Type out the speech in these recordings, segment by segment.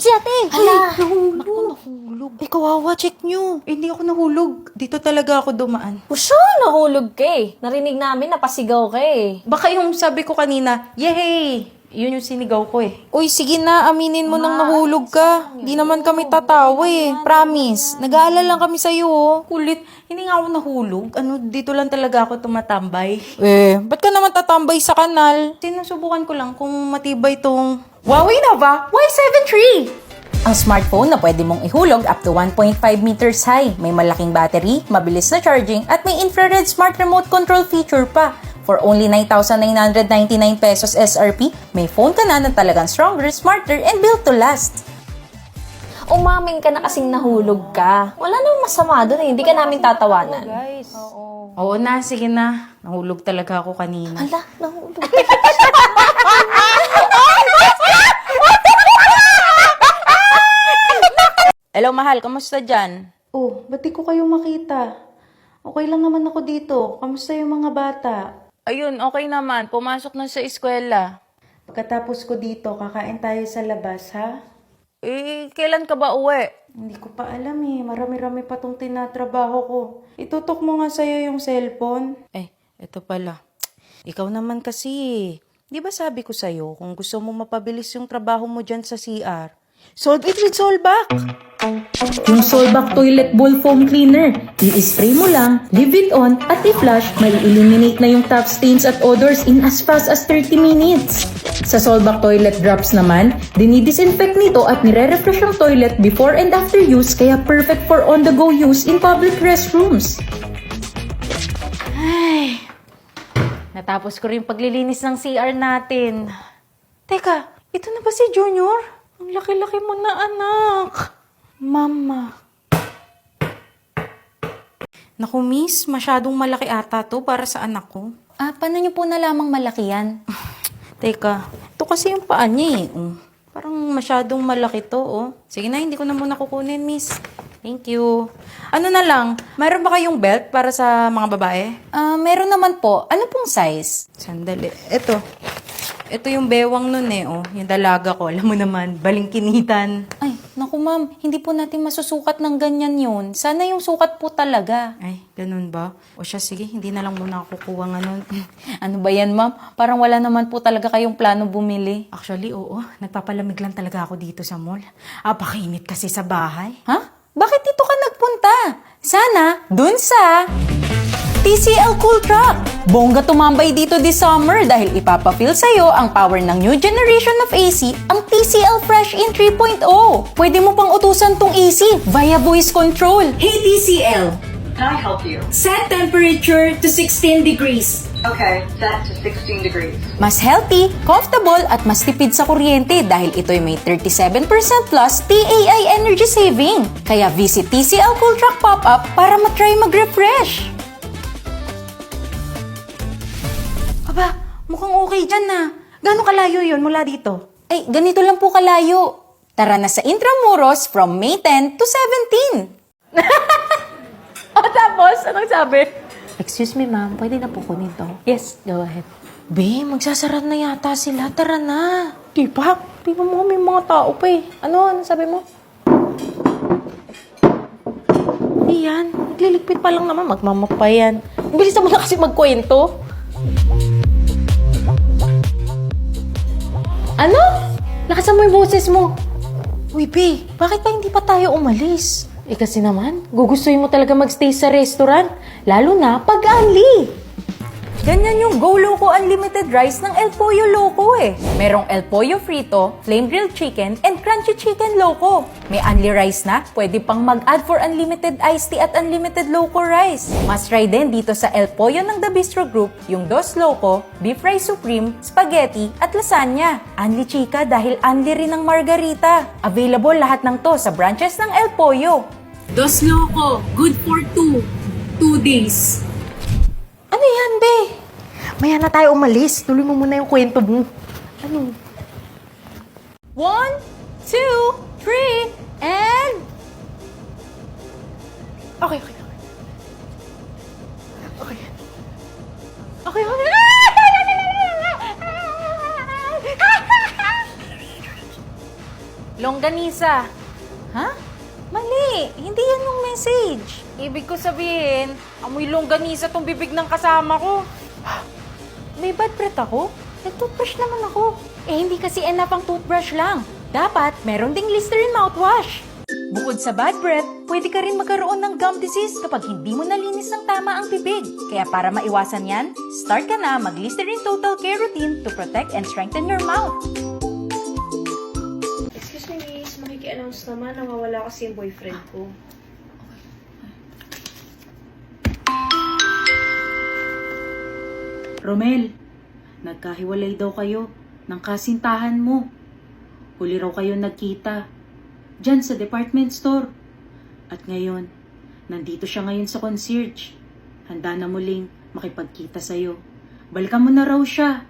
si ate. Hala, Nahulog. nahulog. Eh, kawawa, check nyo. Hindi ako nahulog. Dito talaga ako dumaan. O siya, nahulog ka eh. Narinig namin, napasigaw ka eh. Baka yung sabi ko kanina, yehey! Yun yung sinigaw ko eh. Uy, sige na, aminin mo nang nahulog ka. Di naman kami tatawa eh. Promise. Nag-aalala lang kami sa'yo oh. Kulit, hindi nga ako nahulog. Dito lang talaga ako tumatambay. Eh, ba't ka naman tatambay sa kanal? Sinusubukan ko lang kung matibay tong Huawei Nova Y7 III. Ang smartphone na pwede mong ihulog up to 1.5 meters high. May malaking battery, mabilis na charging, at may infrared smart remote control feature pa. For only 9,999 pesos SRP, may phone ka na talagang stronger, smarter, and built to last. Umamin ka na kasing nahulog ka. Wala namang masama doon eh. Hindi ka namin tatawanan. Guys. Oo na, sige na. Nahulog talaga ako kanina. Hala, nahulog. Hello, mahal. Kamusta dyan? Oh, ba't di ko kayo makita? Okay lang naman ako dito. Kamusta yung mga bata? Ayun, okay naman. Pumasok na sa eskwela. Pagkatapos ko dito, kakain tayo sa labas, ha? Eh, kailan ka ba uwi? Hindi ko pa alam eh. Marami-rami pa tong tinatrabaho ko. Itutok mo nga sa'yo yung cellphone. Eh, eto pala. Ikaw naman kasi. Di ba sabi ko sa'yo, kung gusto mo mapabilis yung trabaho mo dyan sa CR, solve it with Solback! Yung Solback Toilet Bowl Foam Cleaner. I-spray mo lang, leave it on, at i-flush, may eliminate na yung top stains at odors in as fast as 30 minutes. Sa Solback Toilet Drops naman, dinidisinfect nito at nire-refresh yung toilet before and after use, kaya perfect for on-the-go use in public restrooms. Ay, natapos ko rin paglilinis ng CR natin. Teka, ito na ba si Junior? Ang laki-laki mo na, anak. Mama. Naku, miss, masyadong malaki ata to para sa anak ko. Paano nyo po nalamang malaki yan? Teka, ito kasi yung paa niya eh. Parang masyadong malaki to, oh. Sige na, hindi ko na muna kukunin, miss. Thank you. Ano na lang, mayroon ba kayong belt para sa mga babae? Meron naman po. Ano pong size? Sandali. Ito yung bewang nun eh, oh. Yung dalaga ko, alam mo naman, balingkinitan. Ay, naku ma'am, hindi po natin masusukat ng ganyan yun. Sana yung sukat po talaga. Ay, ganun ba? O siya, sige, hindi na lang muna ako kukuha nga nun. Ano ba yan ma'am? Parang wala naman po talaga kayong plano bumili. Actually, oo. Nagpapalamig lang talaga ako dito sa mall. Pakainit kasi sa bahay. Ha? Bakit dito ka nagpunta? Sana, dun sa TCL Cool Truck. Bongga tumambay dito this summer dahil ipapafeel sa'yo ang power ng new generation of AC, ang TCL Fresh In 3.0. Pwede mo pang utusan tong AC via voice control. Hey TCL, Can I help you? set temperature to 16 degrees. Okay, set to 16 degrees. Mas healthy, comfortable at mas tipid sa kuryente dahil ito'y may 37% plus TAI energy saving. Kaya visit TCL Cool Truck Pop-Up para matry mag-refresh. Aba, mukhang okay dyan na. Gano'ng kalayo yun mula dito? Ay, ganito lang po kalayo. Tara na sa Intramuros from May 10 to 17. Tapos, anong sabi? Excuse me ma'am, pwede na po kunin to? Yes. Go ahead. Be, magsasara na yata sila. Tara na. Di ba? Tingnan mo, may mga tao pa eh. Ano sabi mo? Hindi yan. Nagliligpit pa lang naman. Magmamapa yan. Bilis mo na kasi magkwento. Ano? Lakasan mo yung boses mo. Uy, Be, bakit pa hindi pa tayo umalis? Eh kasi naman, gugustuhin mo talaga magstay sa restaurant. Lalo na pag-unli. Ganyan yung Go Loco Unlimited Rice ng El Pollo Loco eh. Merong El Pollo Frito, Flame Grilled Chicken, and Crunchy Chicken Loco. May unli rice na, pwede pang mag-add for unlimited iced tea at unlimited Loco rice. Must try din dito sa El Pollo ng The Bistro Group, yung Dos Loco, Beef Rice Supreme, Spaghetti, at Lasagna. Unli chika dahil unli rin ng Margarita. Available lahat ng to sa branches ng El Pollo. Dos Loco, good for 2 days. Ano yan, be? Maya na tayo umalis. Tuloy mo muna yung kwento mo. Ano? 1, 2, 3, and... Okay. Okay. longganisa. Ha? Mali, hindi yan yung message. Ibig ko sabihin, amoy longganisa tong bibig ng kasama ko. May bad breath ako? Nag-toothbrush naman ako. Eh, hindi kasi enough ang toothbrush lang. Dapat, meron ding Listerine mouthwash. Bukod sa bad breath, pwede ka rin magkaroon ng gum disease kapag hindi mo nalinis ng tama ang bibig. Kaya para maiwasan yan, start ka na mag-Listerine Total Care Routine to protect and strengthen your mouth. Excuse me, miss. Makiki-announce naman. Nawawala kasi yung boyfriend ko. Romel, nagkahiwalay daw kayo ng kasintahan mo. Huli raw kayo nagkita. Diyan sa department store. At ngayon, nandito siya ngayon sa concierge. Handa na muling makipagkita sa'yo. Balikan mo na raw siya.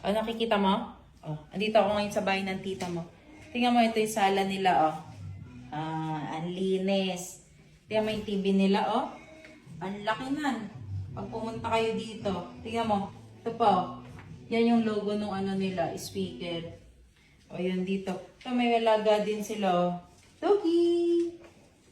Oh, nakikita mo? Oh, andito ako ngayon sa bahay ng tita mo. Tingnan mo, ito yung sala nila, oh. Ang linis. Tingnan mo yung TV nila, oh. Ang laki nan. Pag pumunta kayo dito, tingnan mo. Ito pa, oh. Yan yung logo ng ano nila, speaker. O, yun dito. Ito, may alaga din sila, oh. Doggy!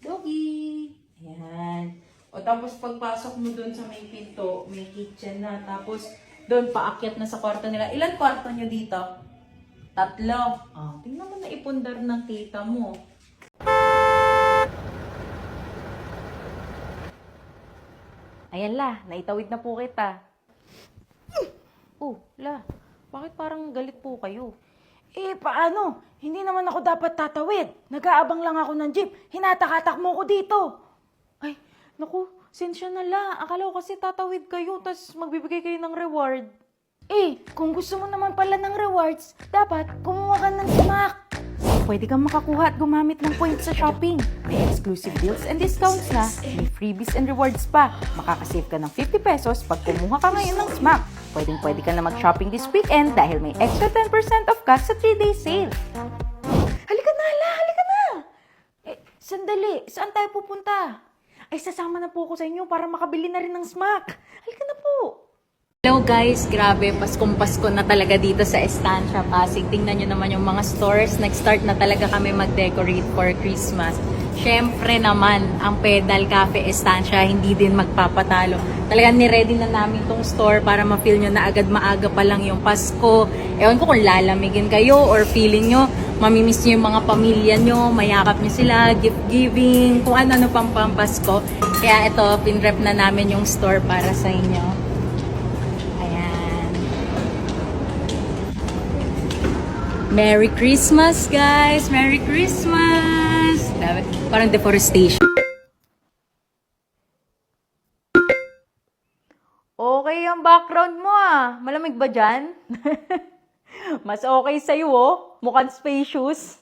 Doggy! Ayan. O, tapos pagpasok mo dun sa may pinto, may kitchen na. Tapos, doon, paakyat na sa kwarto nila. Ilan kwarto nyo dito? 3. Oh, tingnan mo na ipundar ng tita mo. Ayan la, naitawid na po kita. La, bakit parang galit po kayo? Eh, paano? Hindi naman ako dapat tatawid. Nag-aabang lang ako ng jeep. Hinatakatak mo ko dito. Ay, naku, sensya na la. Akala ko kasi tatawid kayo, tas magbibigay kayo ng reward. Eh, kung gusto mo naman pala ng rewards, dapat kumuha ka ng smack. Pwede kang makakuha at gumamit ng points sa shopping. May exclusive deals and discounts na. May freebies and rewards pa. Makakasave ka ng 50 pesos pag kumuha ka ngayon ng smack. Pwede ka na mag-shopping this weekend dahil may extra 10% off ka sa 3-day sale. Halika na, la! Halika na! Eh, sandali. Saan tayo pupunta? Ay, sasama na po ako sa inyo para makabili na rin ng smack. Halika na po. Hello guys, grabe, Paskong-Pasko na talaga dito sa Estancia, Pasig. Tingnan nyo naman yung mga stores. Nag-start na talaga kami mag-decorate for Christmas. Syempre naman, ang Pedal Cafe Estancia hindi din magpapatalo. Talagang niready na namin tong store para ma-feel nyo na agad maaga pa lang yung Pasko. Ewan ko kung lalamigin kayo or feeling nyo, mamimiss nyo yung mga pamilya nyo, mayakap nyo sila, gift-giving, kung ano-ano pang Pasko. Kaya ito, pinrep na namin yung store para sa inyo. Merry Christmas, guys! Merry Christmas! Parang deforestation. Okay ang background mo ah. Malamig ba dyan? Mas okay sa'yo oh. Mukhang spacious.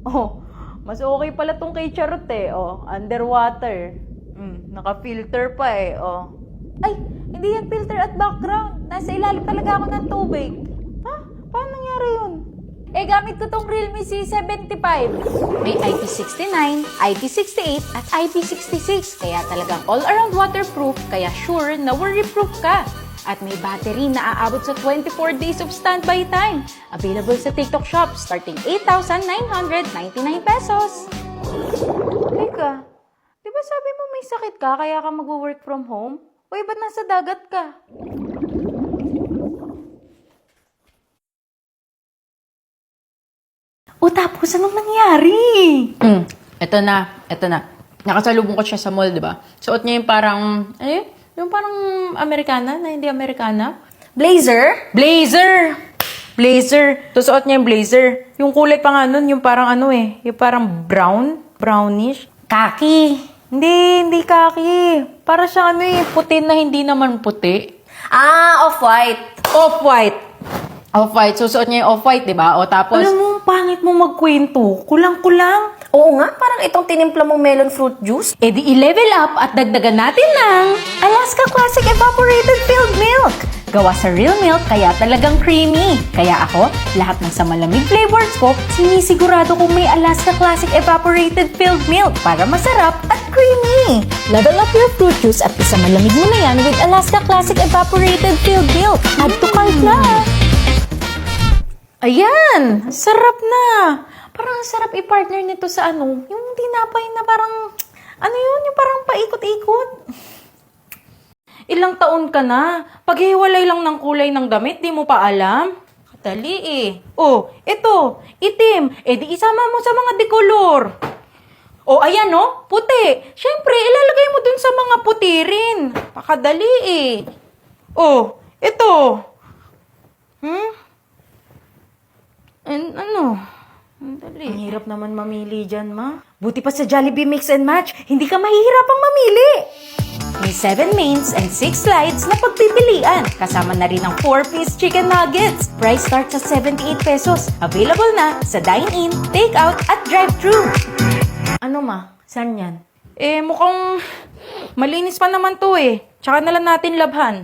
Oh, mas okay pala tong kay Charot eh. Oh, underwater. Naka-filter pa eh. Oh. Ay, hindi yan filter at background. Nasa ilalim talaga ako ng tubig. Ha? Paano nangyari yun? Eh, gamit ko tong Realme C75. May IP69, IP68, at IP66. Kaya talagang all-around waterproof, kaya sure na worry-proof ka. At may battery na aabot sa 24 days of standby time. Available sa TikTok Shop starting 8,999 pesos. Teka, di ba sabi mo may sakit ka kaya ka mag-work from home? Uy, ba't nasa dagat ka? O tapos, anong nangyari? Ito na. Nakasalubong ko siya sa mall, di ba? Suot niya yung parang, yung parang Amerikana na hindi Amerikana. Blazer? Blazer! Susuot niya yung blazer. Yung kulay pa nga nun, yung parang yung parang brownish. Kaki. Hindi kaki. Para siya puti na hindi naman puti. Ah, off-white. Off-white. Susuot niya yung off-white, di ba? O tapos, Alam mo, pangit mo magkwento. Kulang-kulang. Oo nga, parang itong tinimpla mong melon fruit juice. E di i-level up at dagdagan natin ng Alaska Classic Evaporated Filled Milk. Gawa sa real milk, kaya talagang creamy. Kaya ako, lahat ng sa malamig flavors ko, sinisigurado kong may Alaska Classic Evaporated Filled Milk para masarap at creamy. Level up your fruit juice at isa malamig mo na yan with Alaska Classic Evaporated Filled Milk. Add to cart na! Ayan! Sarap na! Parang ang sarap i-partner nito sa yung tinapay na parang, yung parang paikot-ikot. Ilang taon ka na? Paghiwalay lang ng kulay ng damit, di mo pa alam? Katali eh. Oh, ito, itim. Eh di isama mo sa mga dekolor. Oh, ayan puti. Siyempre, ilalagay mo dun sa mga puti rin. Pakadali eh. Oh, ito. Dali. Ang hirap naman mamili dyan, ma. Buti pa sa Jollibee Mix and Match, hindi ka mahihirapang mamili. May 7 mains and 6 slides na pagpipilian. Kasama na rin ang 4-piece chicken nuggets. Price starts sa 78 pesos. Available na sa dine-in, take-out at drive-thru. Ano ma? Saan yan? Mukhang malinis pa naman to eh. Tsaka na lang natin labhan.